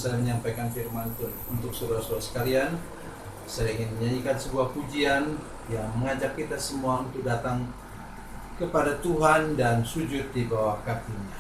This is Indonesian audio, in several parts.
saya menyampaikan firman Tuhan untuk saudara-saudara sekalian, saya ingin menyanyikan sebuah pujian yang mengajak kita semua untuk datang kepada Tuhan dan sujud di bawah kaki-Nya.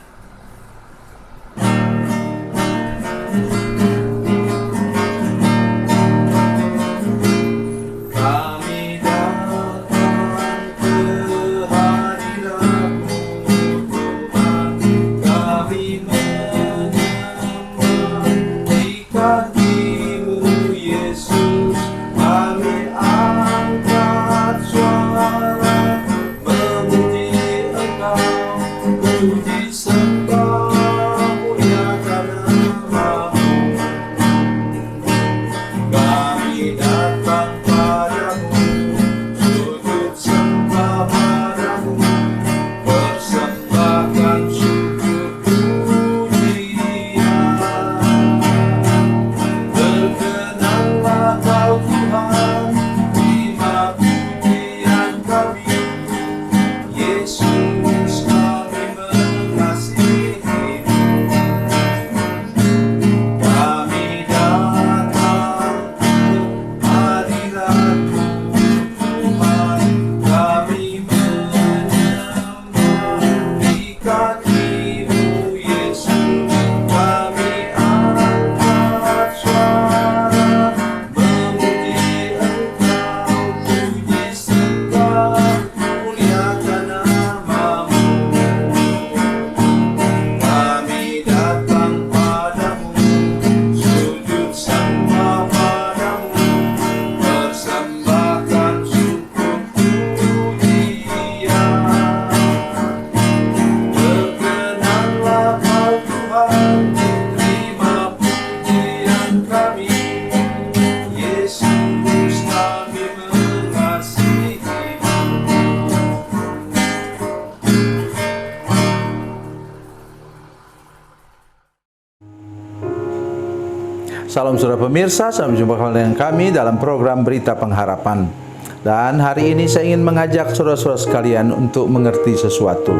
Salam saudara pemirsa, salam jumpa kembali dengan kami dalam program Berita Pengharapan. Dan hari ini saya ingin mengajak saudara-saudara sekalian untuk mengerti sesuatu.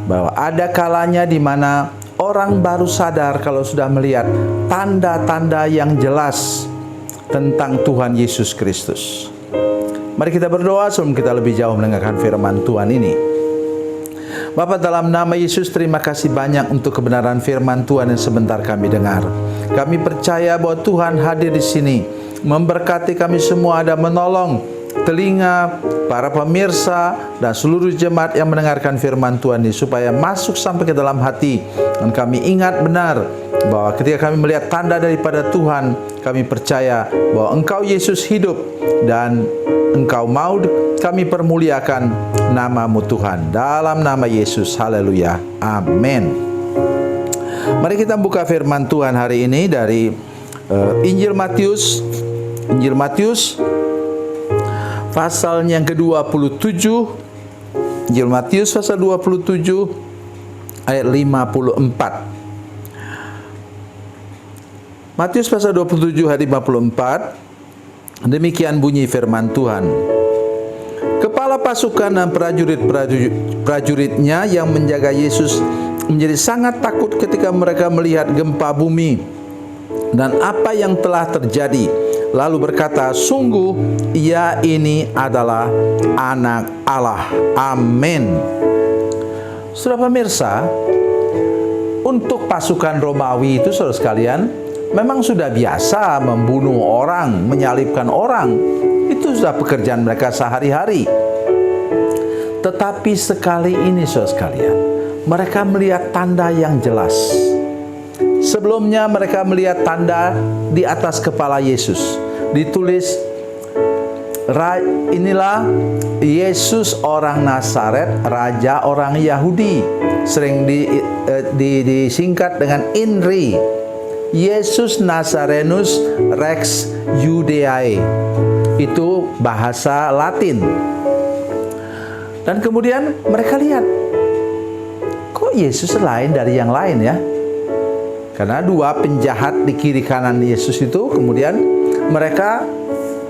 Bahwa ada kalanya di mana orang baru sadar kalau sudah melihat tanda-tanda yang jelas tentang Tuhan Yesus Kristus. Mari kita berdoa sebelum kita lebih jauh mendengarkan firman Tuhan ini. Bapa, dalam nama Yesus, terima kasih banyak untuk kebenaran firman Tuhan yang sebentar kami dengar. Kami percaya bahwa Tuhan hadir di sini, memberkati kami semua dan menolong telinga para pemirsa dan seluruh jemaat yang mendengarkan firman Tuhan ini, supaya masuk sampai ke dalam hati. Dan kami ingat benar bahwa ketika kami melihat tanda daripada Tuhan, kami percaya bahwa Engkau Yesus hidup dan Engkau mau kami permuliakan nama-Mu Tuhan. Dalam nama Yesus, haleluya, amin. Mari kita buka firman Tuhan hari ini dari Injil Matius pasal yang ke-27. Injil Matius pasal 27 ayat 54. Matius pasal 27 ayat 54. Demikian bunyi firman Tuhan. Kepala pasukan dan prajuritnya yang menjaga Yesus menjadi sangat takut ketika mereka melihat gempa bumi dan apa yang telah terjadi. Lalu berkata, sungguh ia ini adalah anak Allah. Amin. Saudara pemirsa, untuk pasukan Romawi itu saudara sekalian, memang sudah biasa membunuh orang, menyalibkan orang. Itu sudah pekerjaan mereka sehari-hari. Tetapi sekali ini saudara sekalian, mereka melihat tanda yang jelas. Sebelumnya mereka melihat tanda di atas kepala Yesus. Ditulis, inilah Yesus orang Nazaret, Raja orang Yahudi. Sering disingkat dengan INRI. Yesus Nazarenus Rex Judeae. Itu bahasa Latin. Dan kemudian mereka lihat, kok Yesus lain dari yang lain ya? Karena dua penjahat di kiri kanan Yesus itu, kemudian mereka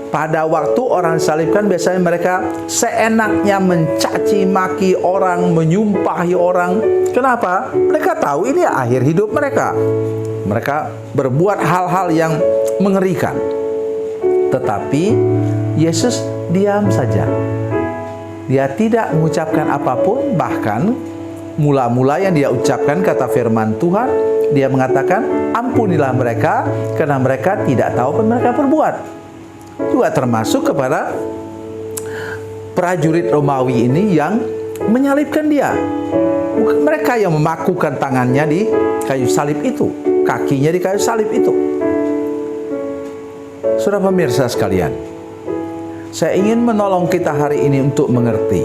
pada waktu orang disalibkan biasanya mereka seenaknya mencaci maki orang, menyumpahi orang. Kenapa? Mereka tahu ini akhir hidup mereka. Mereka berbuat hal-hal yang mengerikan. Tetapi Yesus diam saja. Dia tidak mengucapkan apapun, bahkan mula-mula yang dia ucapkan kata firman Tuhan, dia mengatakan, ampunilah mereka karena mereka tidak tahu apa yang mereka perbuat. Juga termasuk kepada prajurit Romawi ini yang menyalibkan dia. Bukan mereka yang memakukan tangannya di kayu salib itu, kakinya di kayu salib itu. Saudara pemirsa sekalian, saya ingin menolong kita hari ini untuk mengerti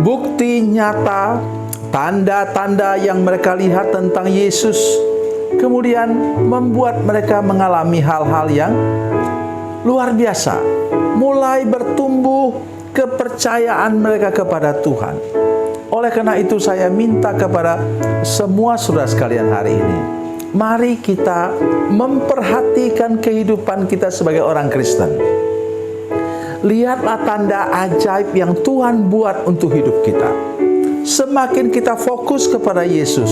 bukti nyata, tanda-tanda yang mereka lihat tentang Yesus, kemudian membuat mereka mengalami hal-hal yang luar biasa. Mulai bertumbuh kepercayaan mereka kepada Tuhan. Oleh karena itu saya minta kepada semua saudara sekalian hari ini, mari kita memperhatikan kehidupan kita sebagai orang Kristen. Lihatlah tanda ajaib yang Tuhan buat untuk hidup kita. Semakin kita fokus kepada Yesus,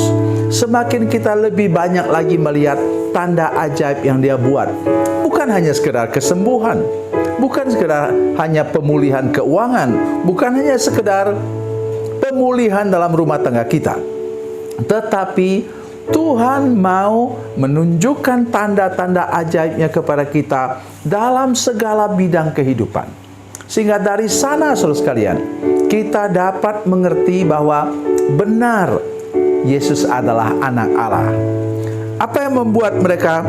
semakin kita lebih banyak lagi melihat tanda ajaib yang Dia buat. Bukan hanya sekedar kesembuhan, bukan sekedar hanya pemulihan keuangan, bukan hanya sekedar pemulihan dalam rumah tangga kita, tetapi Tuhan mau menunjukkan tanda-tanda ajaibnya kepada kita dalam segala bidang kehidupan. Sehingga dari sana, saudara sekalian, kita dapat mengerti bahwa benar Yesus adalah anak Allah. Apa yang membuat mereka,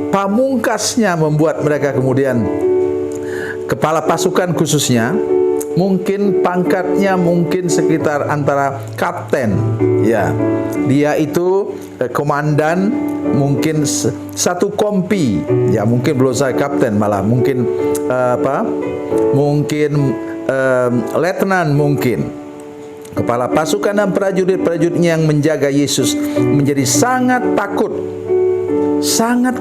pamungkasnya membuat mereka kemudian kepala pasukan khususnya, mungkin pangkatnya mungkin sekitar antara kapten, ya, dia itu komandan, mungkin satu kompi, ya, mungkin belum saya kapten, malah mungkin mungkin letnan, mungkin kepala pasukan dan prajurit-prajuritnya yang menjaga Yesus menjadi sangat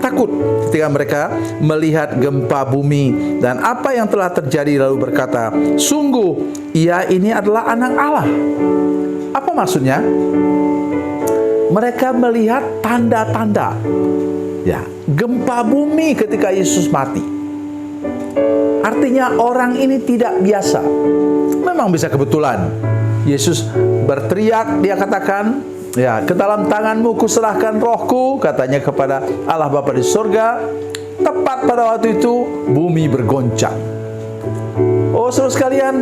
takut ketika mereka melihat gempa bumi dan apa yang telah terjadi, lalu berkata, sungguh ia ini adalah anak Allah. Apa maksudnya? Mereka melihat tanda-tanda, ya, gempa bumi ketika Yesus mati. Artinya orang ini tidak biasa. Memang bisa kebetulan Yesus berteriak, dia katakan, ya, ke dalam tanganmu kuserahkan rohku, katanya kepada Allah Bapa di surga. Tepat pada waktu itu bumi bergoncang. Oh, saudara sekalian,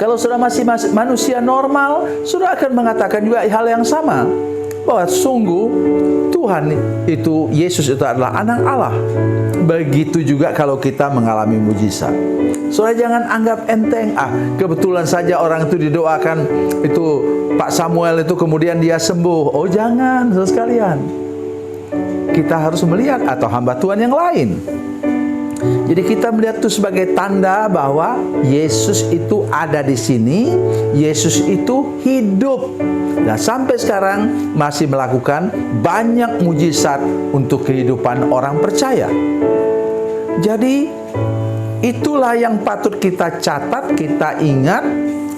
kalau saudara masih manusia normal, saudara akan mengatakan juga hal yang sama, bahwa sungguh Tuhan itu, Yesus itu adalah anak Allah. Begitu juga kalau kita mengalami mujizat. Saudara jangan anggap enteng, kebetulan saja orang itu didoakan, itu Pak Samuel itu kemudian dia sembuh. Oh jangan, saudara sekalian. Kita harus melihat, atau hamba Tuhan yang lain. Jadi kita melihat itu sebagai tanda bahwa Yesus itu ada di sini, Yesus itu hidup. Dan sampai sekarang masih melakukan banyak mujizat untuk kehidupan orang percaya. Jadi itulah yang patut kita catat, kita ingat,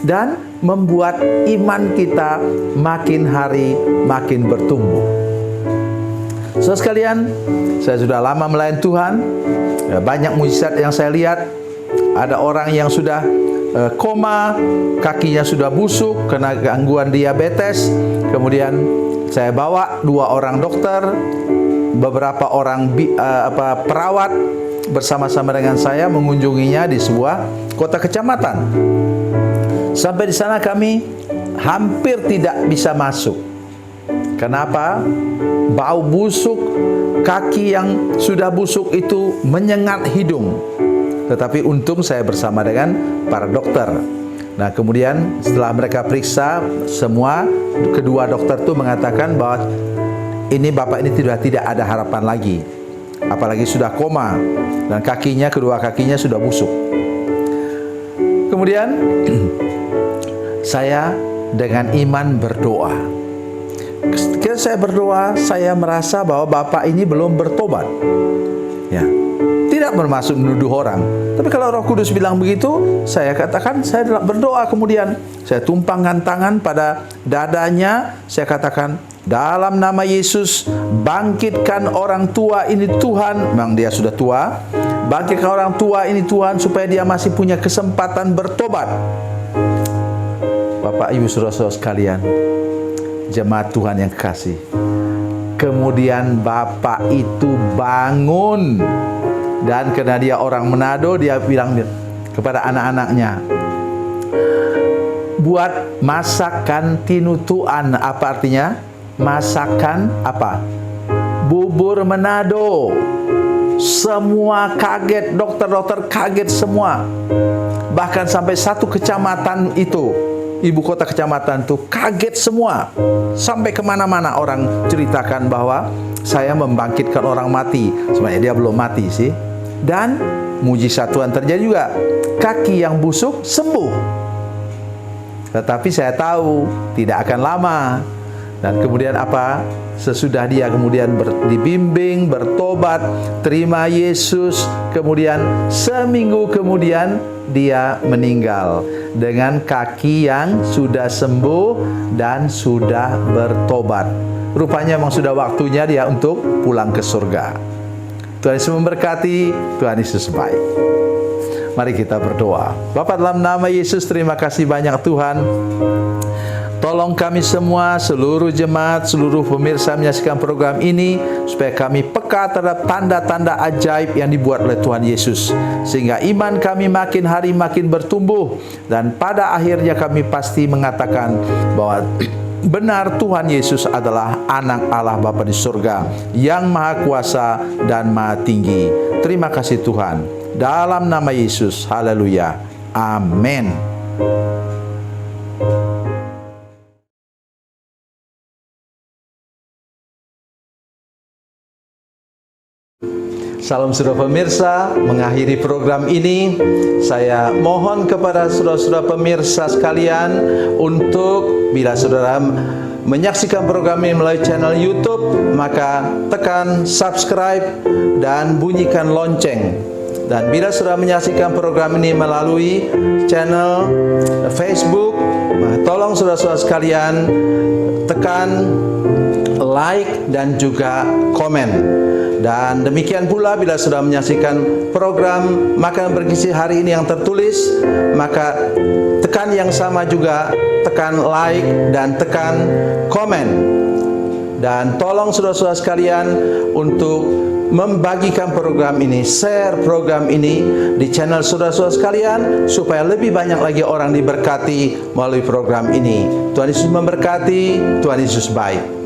dan membuat iman kita makin hari makin bertumbuh. Saudara sekalian, saya sudah lama melayani Tuhan, banyak mujizat yang saya lihat. Ada orang yang sudah koma, kakinya sudah busuk karena gangguan diabetes. Kemudian saya bawa 2 orang dokter, beberapa orang perawat bersama-sama dengan saya mengunjunginya di sebuah kota kecamatan. Sampai di sana kami hampir tidak bisa masuk. Kenapa? Bau busuk, kaki yang sudah busuk itu menyengat hidung. Tetapi untung saya bersama dengan para dokter. Nah, kemudian setelah mereka periksa semua, kedua dokter itu mengatakan bahwa ini bapak ini tidak ada harapan lagi. Apalagi sudah koma dan kedua kakinya sudah busuk. Kemudian saya dengan iman berdoa. Ketika saya berdoa, saya merasa bahwa bapak ini belum bertobat. Ya. Tidak tidak bermaksud menuduh orang. Tapi kalau Roh Kudus bilang begitu, saya katakan, saya berdoa, kemudian saya tumpangkan tangan pada dadanya, saya katakan, dalam nama Yesus, bangkitkan orang tua ini Tuhan. Memang dia sudah tua. Bangkitkan orang tua ini Tuhan, supaya dia masih punya kesempatan bertobat. Bapak, Ibu, Saudara-saudara sekalian, jemaat Tuhan yang kekasih, kemudian bapak itu bangun. Dan karena dia orang Manado, dia bilang kepada anak-anaknya, buat masakan tinutuan. Apa artinya? Masakan apa? Bubur Manado. Semua kaget, dokter-dokter kaget semua. Bahkan sampai satu kecamatan itu, ibu kota kecamatan itu kaget semua. Sampai kemana-mana orang ceritakan bahwa saya membangkitkan orang mati. Sebenarnya dia belum mati sih. Dan mujizat Tuhan terjadi juga. Kaki yang busuk sembuh. Tetapi saya tahu tidak akan lama. Dan kemudian apa? Sesudah dia kemudian dibimbing, bertobat, terima Yesus, kemudian seminggu kemudian dia meninggal dengan kaki yang sudah sembuh dan sudah bertobat. Rupanya memang sudah waktunya dia untuk pulang ke surga. Tuhan Yesus memberkati, Tuhan Yesus baik. Mari kita berdoa. Bapa, dalam nama Yesus, terima kasih banyak Tuhan. Tolong kami semua, seluruh jemaat, seluruh pemirsa menyaksikan program ini, supaya kami peka terhadap tanda-tanda ajaib yang dibuat oleh Tuhan Yesus, sehingga iman kami makin hari makin bertumbuh, dan pada akhirnya kami pasti mengatakan bahwa benar Tuhan Yesus adalah anak Allah Bapa di surga yang maha kuasa dan maha tinggi. Terima kasih Tuhan. Dalam nama Yesus, haleluya, amin. Salam saudara pemirsa, mengakhiri program ini saya mohon kepada saudara-saudara pemirsa sekalian untuk bila saudara menyaksikan program ini melalui channel YouTube, maka tekan subscribe dan bunyikan lonceng. Dan bila saudara menyaksikan program ini melalui channel Facebook, tolong saudara-saudara sekalian tekan like dan juga komen. Dan demikian pula bila sudah menyaksikan program Makanan Bergizi hari ini yang tertulis, maka tekan yang sama juga, tekan like dan tekan komen. Dan tolong saudara-saudara sekalian untuk membagikan program ini, share program ini di channel saudara-saudara sekalian, supaya lebih banyak lagi orang diberkati melalui program ini. Tuhan Yesus memberkati, Tuhan Yesus baik.